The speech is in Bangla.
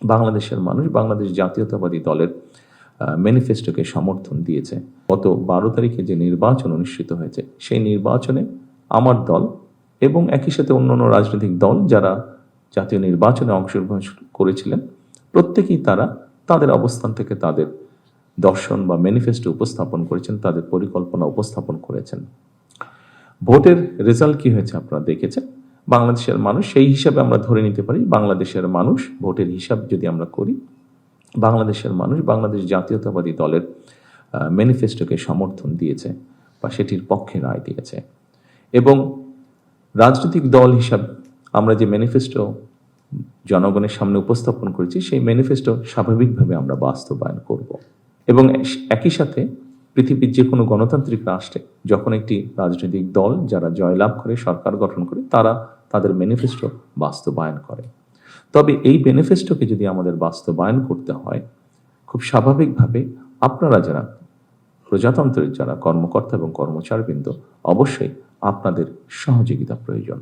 বাংলাদেশের মানুষ বাংলাদেশ জাতীয়তাবাদী দলের ম্যানিফেস্টোকে সমর্থন দিয়েছে। গত 12 তারিখে যে নির্বাচন অনুষ্ঠিত হয়েছে, সেই নির্বাচনে আমার দল এবং একই সাথে অন্যান্য রাজনৈতিক দল যারা জাতীয় নির্বাচনে অংশগ্রহণ করেছিলেন, প্রত্যেকেই তারা তাদের অবস্থান থেকে তাদের দর্শন বা ম্যানিফেস্টো উপস্থাপন করেছেন, তাদের পরিকল্পনা উপস্থাপন করেছেন। ভোটের রেজাল্ট কি হয়েছে আপনারা দেখেছেন। বাংলাদেশের মানুষ, সেই হিসাবে আমরা ধরে নিতে পারি বাংলাদেশের মানুষ, ভোটের হিসাব যদি আমরা করি, বাংলাদেশের মানুষ বাংলাদেশ জাতীয়তাবাদী দলের ম্যানিফেস্টোকে সমর্থন দিয়েছে বা সেটির পক্ষে রায় দিয়েছে। এবং রাজনৈতিক দল হিসাব আমরা যে ম্যানিফেস্টো জনগণের সামনে উপস্থাপন করেছি, সেই ম্যানিফেস্টো স্বাভাবিকভাবে আমরা বাস্তবায়ন করব। এবং একই সাথে পৃথিবীর যে কোনো গণতান্ত্রিক রাষ্ট্রে যখন একটি রাজনৈতিক দল যারা জয়লাভ করে সরকার গঠন করে, তারা তাদের ম্যানিফেস্টো বাস্তবায়ন করে। তবে এই ম্যানিফেস্টোকে যদি আমাদের বাস্তবায়ন করতে হয়, খুব স্বাভাবিকভাবে আপনারা যারা প্রজাতন্ত্রের যারা কর্মকর্তা এবং কর্মচারীবৃন্দ, অবশ্যই আপনাদের সহযোগিতা প্রয়োজন।